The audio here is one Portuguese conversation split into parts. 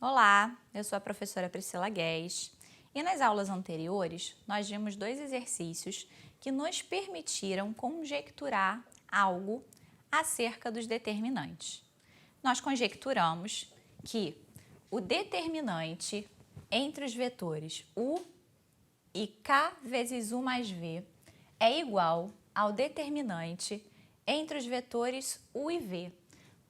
Olá, eu sou a professora Priscila Guedes e nas aulas anteriores nós vimos dois exercícios que nos permitiram conjecturar algo acerca dos determinantes. Nós conjecturamos que o determinante entre os vetores u e k vezes u mais v é igual ao determinante entre os vetores u e v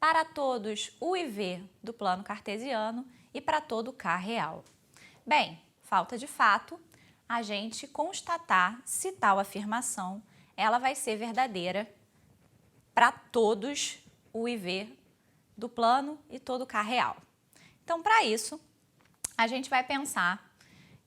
para todos u e v do plano cartesiano e para todo k real. Bem, falta de fato a gente constatar se tal afirmação ela vai ser verdadeira para todos u e v do plano e todo k real. Então, para isso, a gente vai pensar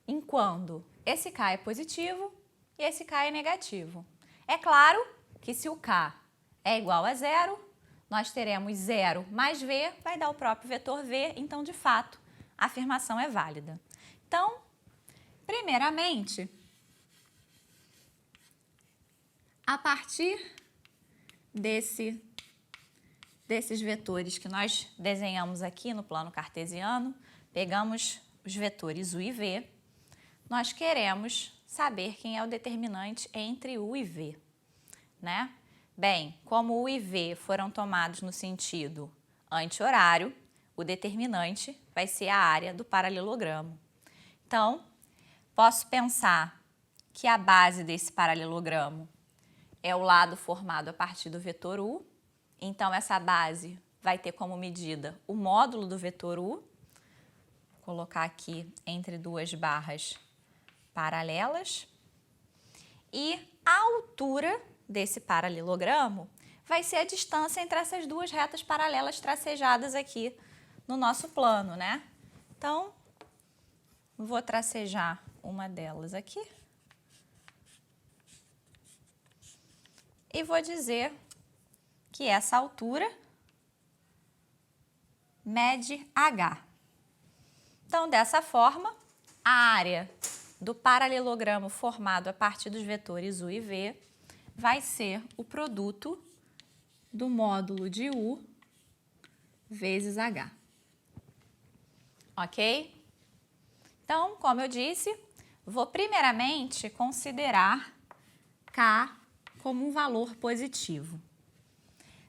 em quando esse k é positivo e esse k é negativo. É claro que se o k é igual a zero, nós teremos 0 mais v, vai dar o próprio vetor v, então, de fato, a afirmação é válida. Então, primeiramente, a partir desses vetores que nós desenhamos aqui no plano cartesiano, pegamos os vetores u e v, nós queremos saber quem é o determinante entre u e v, né? Bem, como u e v foram tomados no sentido anti-horário, o determinante vai ser a área do paralelogramo. Então, posso pensar que a base desse paralelogramo é o lado formado a partir do vetor u. Então, essa base vai ter como medida o módulo do vetor u. Vou colocar aqui entre duas barras paralelas. E a altura desse paralelogramo vai ser a distância entre essas duas retas paralelas tracejadas aqui no nosso plano, né? Então, vou tracejar uma delas aqui. E vou dizer que essa altura mede h. Então, dessa forma, a área do paralelogramo formado a partir dos vetores u e v vai ser o produto do módulo de u vezes h. Ok? Então, como eu disse, vou primeiramente considerar k como um valor positivo.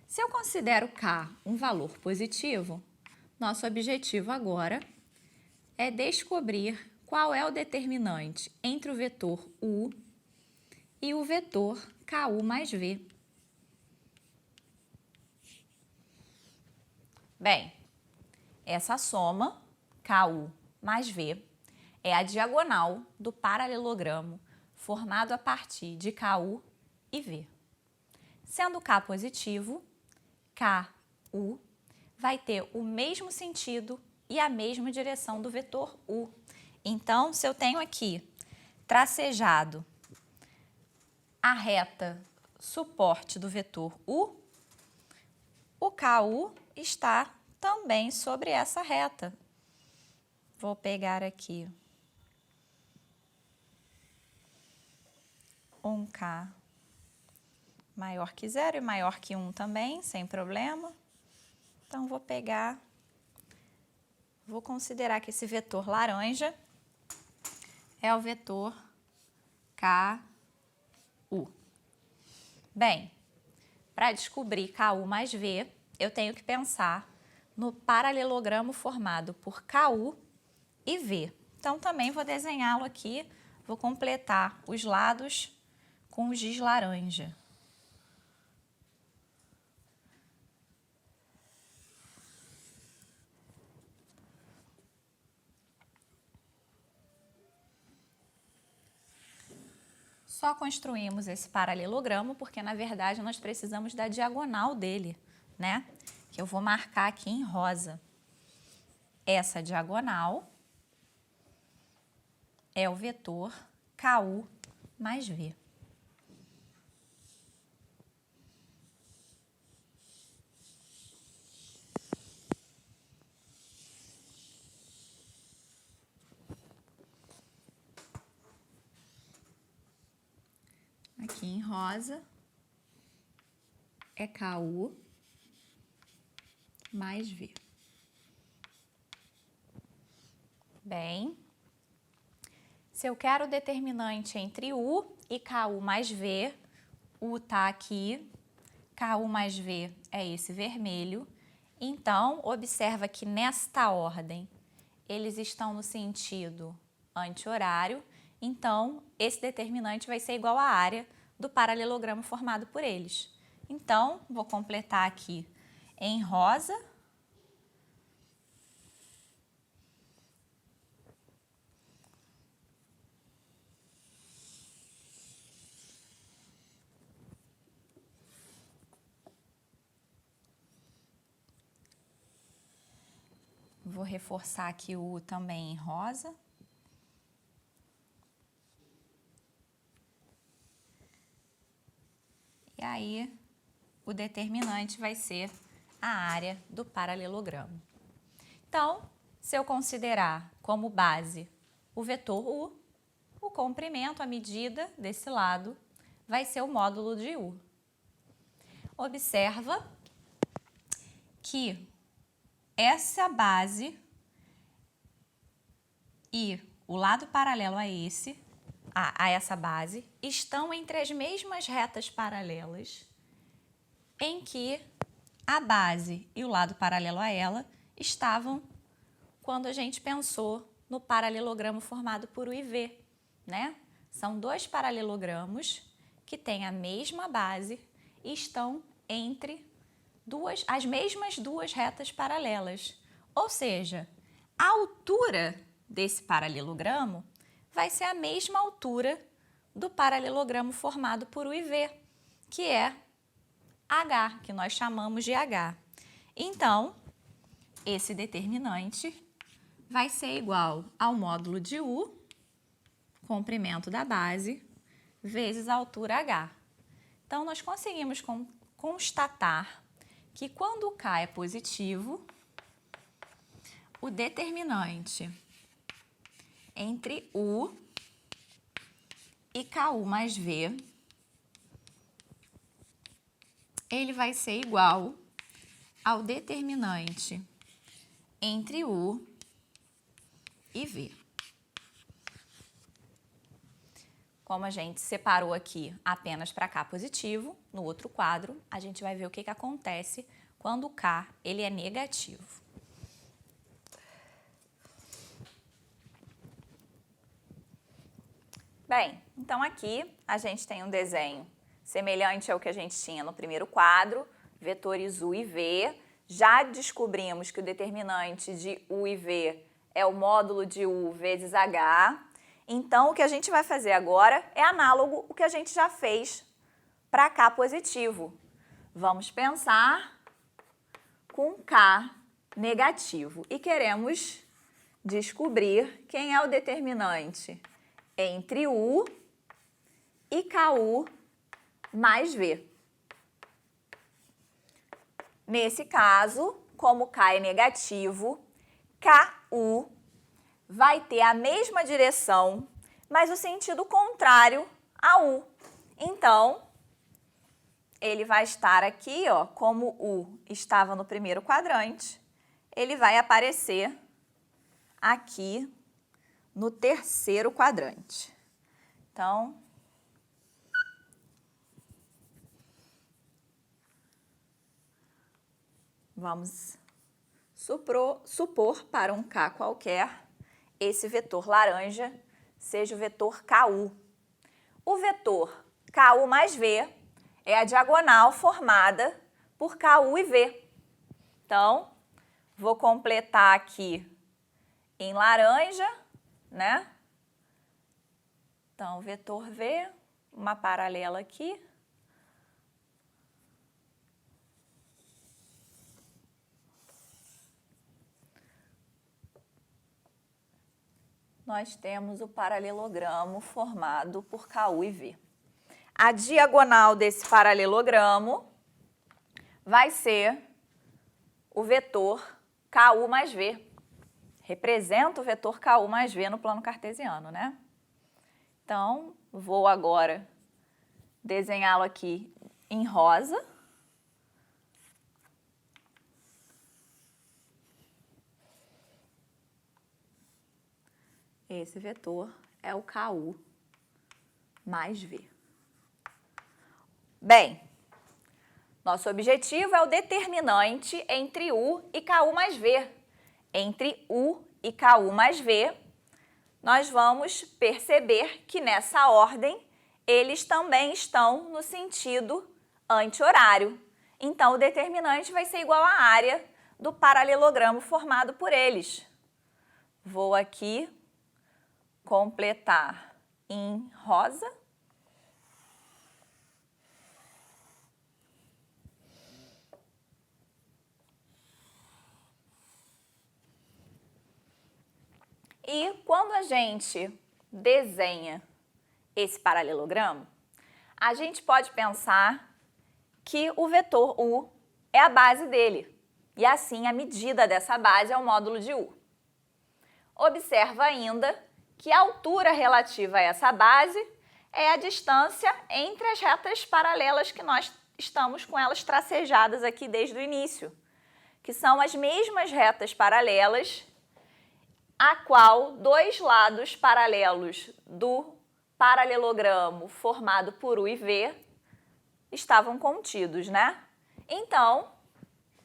Se eu considero k um valor positivo, nosso objetivo agora é descobrir qual é o determinante entre o vetor u e o vetor ku mais v. Bem, essa soma, ku mais v, é a diagonal do paralelogramo formado a partir de ku e v. Sendo k positivo, ku vai ter o mesmo sentido e a mesma direção do vetor u. Então, se eu tenho aqui tracejado a reta suporte do vetor u, o ku está também sobre essa reta. Vou pegar aqui um k maior que 0 e maior que 1 também, sem problema. Então, vou considerar que esse vetor laranja é o vetor ku. Bem, para descobrir ku mais v, eu tenho que pensar no paralelogramo formado por ku e v. Então, também vou desenhá-lo aqui, vou completar os lados com o giz laranja. Só construímos esse paralelogramo porque, na verdade, nós precisamos da diagonal dele, né? Que eu vou marcar aqui em rosa. Essa diagonal é o vetor ku mais v. Aqui em rosa é ku mais v. Bem, se eu quero o determinante entre U e KU mais V, U está aqui, KU mais V é esse vermelho. Então, observa que nesta ordem, eles estão no sentido anti-horário. Então, esse determinante vai ser igual à área do paralelogramo formado por eles. Então, vou completar aqui em rosa. Vou reforçar aqui o U também em rosa. E aí, o determinante vai ser a área do paralelogramo. Então, se eu considerar como base o vetor U, o comprimento, a medida desse lado, vai ser o módulo de U. Observa que essa base e o lado paralelo a essa base, estão entre as mesmas retas paralelas em que a base e o lado paralelo a ela estavam quando a gente pensou no paralelogramo formado por U e V, né? São dois paralelogramos que têm a mesma base e estão entre as mesmas duas retas paralelas. Ou seja, a altura desse paralelogramo vai ser a mesma altura do paralelogramo formado por U e V, que é H, que nós chamamos de H. Então, esse determinante vai ser igual ao módulo de U, comprimento da base, vezes a altura H. Então, nós conseguimos constatar que quando o K é positivo, o determinante entre U e KU mais V, ele vai ser igual ao determinante entre U e V. Como a gente separou aqui apenas para K positivo, no outro quadro, a gente vai ver o que acontece quando o K ele é negativo. Bem, então aqui a gente tem um desenho semelhante ao que a gente tinha no primeiro quadro, vetores U e V. Já descobrimos que o determinante de U e V é o módulo de U vezes H. Então, o que a gente vai fazer agora é análogo ao que a gente já fez para K positivo. Vamos pensar com K negativo e queremos descobrir quem é o determinante entre U e KU mais V. Nesse caso, como K é negativo, KU vai ter a mesma direção, mas o sentido contrário a U. Então, ele vai estar aqui, ó, como U estava no primeiro quadrante, ele vai aparecer aqui no terceiro quadrante. Então, vamos supor para um K qualquer, esse vetor laranja seja o vetor KU. O vetor KU mais V é a diagonal formada por KU e V. Então, vou completar aqui em laranja, né? Então, vetor V, uma paralela aqui. Nós temos o paralelogramo formado por KU e V. A diagonal desse paralelogramo vai ser o vetor KU mais V. Representa o vetor KU mais V no plano cartesiano, né? Então, vou agora desenhá-lo aqui em rosa. Esse vetor é o KU mais V. Bem, nosso objetivo é o determinante entre U e KU mais V. Entre U e KU mais V, nós vamos perceber que nessa ordem eles também estão no sentido anti-horário. Então, o determinante vai ser igual à área do paralelogramo formado por eles. Vou aqui completar em rosa. E quando a gente desenha esse paralelogramo, a gente pode pensar que o vetor U é a base dele, e assim a medida dessa base é o módulo de U. Observa ainda que a altura relativa a essa base é a distância entre as retas paralelas que nós estamos com elas tracejadas aqui desde o início, que são as mesmas retas paralelas a qual dois lados paralelos do paralelogramo formado por U e V estavam contidos, né? Então,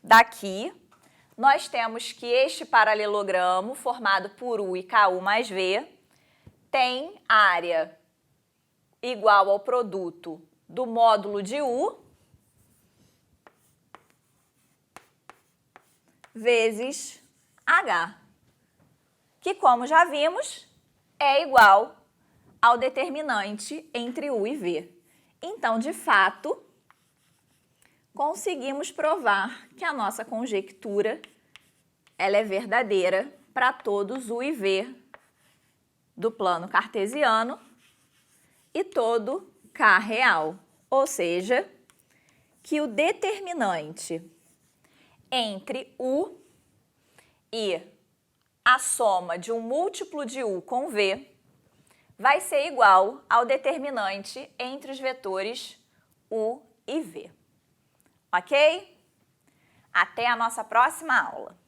daqui, nós temos que este paralelogramo formado por U e KU mais V tem área igual ao produto do módulo de U vezes H, que, como já vimos, é igual ao determinante entre U e V. Então, de fato, conseguimos provar que a nossa conjectura ela é verdadeira para todos U e V do plano cartesiano e todo K real, ou seja, que o determinante entre U e a soma de um múltiplo de U com V vai ser igual ao determinante entre os vetores U e V. Ok? Até a nossa próxima aula!